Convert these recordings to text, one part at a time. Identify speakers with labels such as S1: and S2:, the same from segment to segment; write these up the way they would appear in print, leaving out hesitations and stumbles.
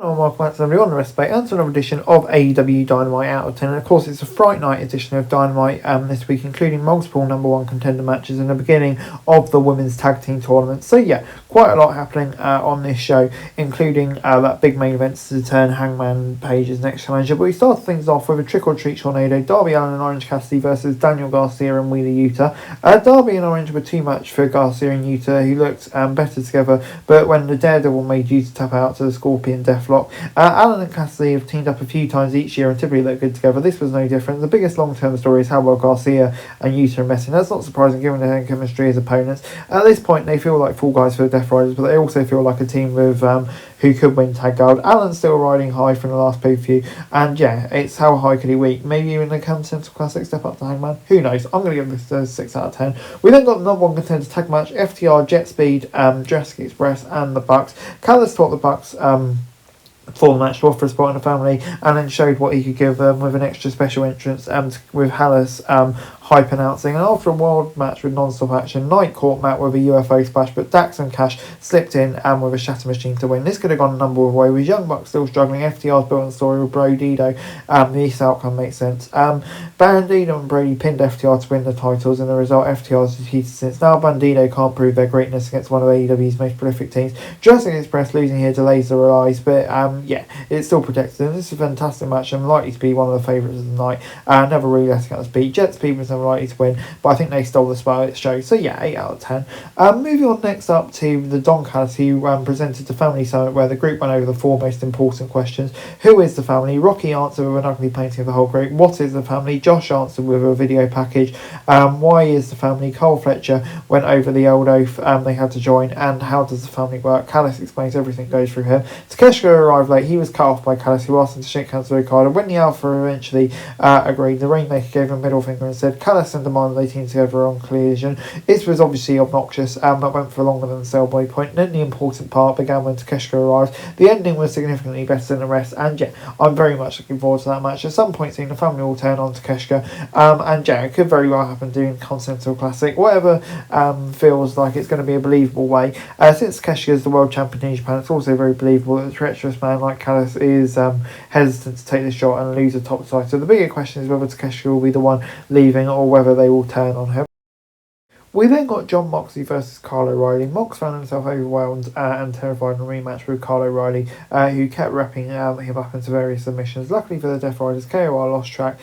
S1: Hello, welcome back to everyone, respect and to another edition of AEW Dynamite Out of 10. And of course, it's a Friday night edition of Dynamite this week, including multiple number one contender matches and the beginning of the women's tag team tournament. So yeah, quite a lot happening on this show, including that big main event to turn Hangman Page's next challenger. But we start things off with a trick or treat tornado: Darby Allin and Orange Cassidy versus Daniel Garcia and Wheeler Yuta. Darby and Orange were too much for Garcia and Yuta, who looked better together, but when the Daredevil made Yuta tap out to the Scorpion Deathlock, Allin and Cassidy have teamed up a few times each year and typically look good together. This was no different. The biggest long-term story is how well Garcia and Yuta are messing. That's not surprising given their chemistry as opponents. At this point, they feel like fall guys for the Death Riders, but they also feel like a team with who could win tag gold. Allen's still riding high from the last pay-per-view, and yeah, it's how high could he weak? Maybe even the Continental Classic step up to Hangman? Who knows? I'm going to give this a 6 out of 10. We then got the number one contender tag match: FTR, Jet Speed, Jurassic Express, and the Bucks. Callis taught the Bucks for the match to offer a spot in the family, and then showed what he could give them with an extra special entrance with Hallis hype announcing. And after a wild match with non-stop action, Knight caught Matt with a UFO splash, but Dax and Cash slipped in and with a shatter machine to win. This could have gone a number of ways, with Young Bucks still struggling. FTR's built on story with Bro Dido. This outcome makes sense. Bandito and Brody pinned FTR to win the titles, and the result, FTR's defeated since now. Bandito can't prove their greatness against one of AEW's most prolific teams. Jurassic Express losing here delays the rise, but yeah, it's still protected. And this is a fantastic match and likely to be one of the favourites of the night. Never really letting out the beat. Jet Speed was never likely to win, but I think they stole the spot at the show. So yeah, 8 out of 10. Moving on next up to the Don Callis, who presented the Family Summit, where the group went over the 4 most important questions. Who is the family? Rocky answered with an ugly painting of the whole group. What is the family? Josh answered with a video package. Why is the family? Cole Fletcher went over the old oath they had to join, and how does the family work? Callis explains everything goes through him. Takeshita arrived late. He was cut off by Callis, who asked him to shake hands with Okada. When the Alpha eventually agreed, the Rainmaker gave him a middle finger and said Callis and demanded they team together on collision. This was obviously obnoxious, but went for longer than the sell-by point. And then the important part began when Takeshita arrived. The ending was significantly better than the rest, and yeah, I'm very much looking forward to that match. At some point soon, the family will turn on Takeshita, and yeah, it could very well happen during Continental Classic. Whatever feels like it's going to be a believable way. Since Takeshita is the world champion in Japan, it's also very believable that a treacherous man like Callis is hesitant to take the shot and lose the top title. The bigger question is whether Takeshita will be the one leaving or whether they will turn on him. We then got John Moxley versus Kyle O'Reilly. Mox found himself overwhelmed and terrified in a rematch with Kyle O'Reilly, who kept wrapping him up into various submissions. Luckily for the Death Riders, KOR lost track.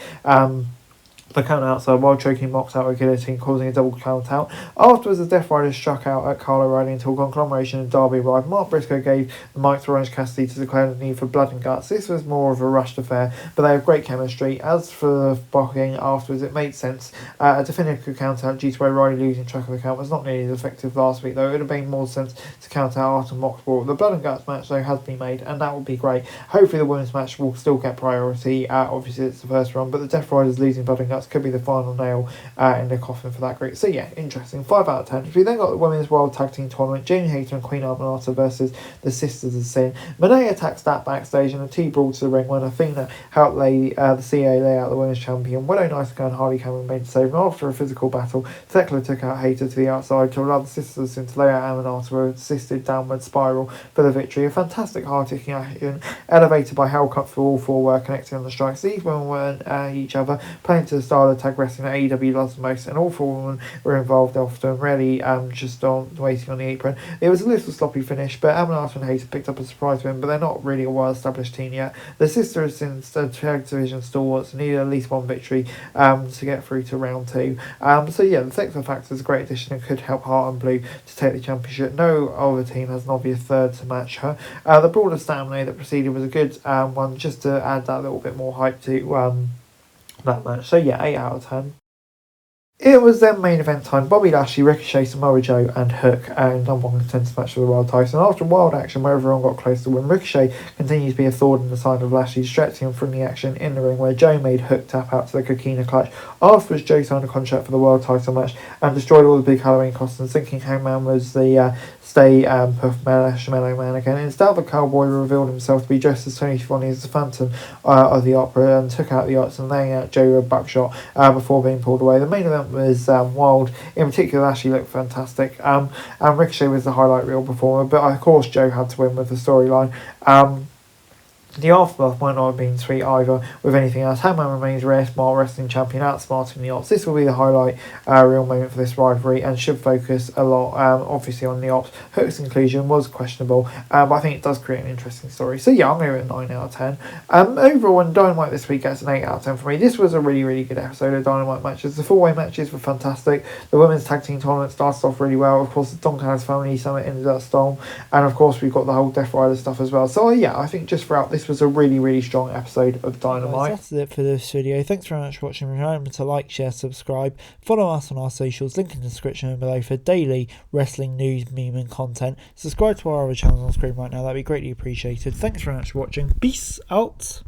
S1: The count outside while choking Mox out with guillotine, causing a double count out. Afterwards, the Death Riders struck out at Kyle O'Reilly until conglomeration and Darby arrived. Mark Briscoe gave the mic to Orange Cassidy to declare the need for blood and guts. This was more of a rushed affair, but they have great chemistry. As for the blocking afterwards, it made sense. A definitive count out due to O'Reilly losing track of the count was not nearly as effective last week, though. It would have made more sense to count out after Mox brought. The blood and guts match, though, has been made, and that would be great. Hopefully, the women's match will still get priority. Obviously, it's the first run, but the Death Riders losing blood and guts could be the final nail in the coffin for that group. So yeah, interesting. 5 out of 10. We then got the Women's World Tag Team Tournament: Jamie Hayter and Queen Armanata versus the Sisters of Sin. Monet attacks that backstage and the two brawled to the ring when Athena helped the CA lay out the Women's Champion. Widow Nightingale and Harley Cameron made the save, and after a physical battle, Tekla took out Hayter to the outside to allow the Sisters of Sin to lay out Amanata with an assisted downward spiral for the victory. A fantastic hard-hitting action, elevated by how comfortable all 4 were connecting on the strikes. These women weren't each other, playing to the style of tag wrestling that AEW loves the most, and all 4 women were involved often, rarely just waiting on the apron. It was a little sloppy finish, but Amanata and Hayter picked up a surprise win, but they're not really a well-established team yet. The Sisters since the tag division stalwarts need at least 1 victory to get through to round 2. So yeah, the Sexton Factor is a great addition and could help Heart and Blue to take the championship. No other team has an obvious third to match her. The broader stamina that preceded was a good one, just to add that little bit more hype to that match. So yeah, 8 out of 10. It was then main event time. Bobby Lashley, Ricochet, Samoa Joe and Hook in number one contenders match for the world title. And after wild action where everyone got close to win, Ricochet continued to be a thorn in the side of Lashley, distracting him from the action in the ring where Joe made Hook tap out to the Coquina clutch. Afterwards, Joe signed a contract for the world title match and destroyed all the big Halloween costumes, thinking Hangman was the stay Puff Marshmallow Man again. Instead, the cowboy revealed himself to be dressed as Tony Schiavone as the Phantom of the Opera and took out the Yachts and laying out Joe with a buckshot before being pulled away. The main event was wild. In particular, Lashley looked fantastic. And Ricochet was the highlight reel performer, but of course Joe had to win with the storyline. The aftermath might not have been sweet either with anything else. Hangman remains Rare Smart Wrestling Champion, outsmarting the Ops. This will be the highlight real moment for this rivalry and should focus a lot obviously on the Ops. Hook's inclusion was questionable, but I think it does create an interesting story. So yeah, I'm going to give it a 9 out of 10. Overall, when Dynamite this week gets an 8 out of 10 for me. This was a really, really good episode of Dynamite matches. The four-way matches were fantastic. The women's tag team tournament started off really well. Of course, the Don Callis Family Summit ended at Storm, and of course we've got the whole Death Rider stuff as well. So yeah, I think just throughout this was a really, really strong episode of Dynamite.
S2: That's it for this video. Thanks very much for watching. Remember to like, share, subscribe, follow us on our socials, link in the description below for daily wrestling news, meme and content. Subscribe to our other channels on screen right now, that'd be greatly appreciated. Thanks very much for watching. Peace out.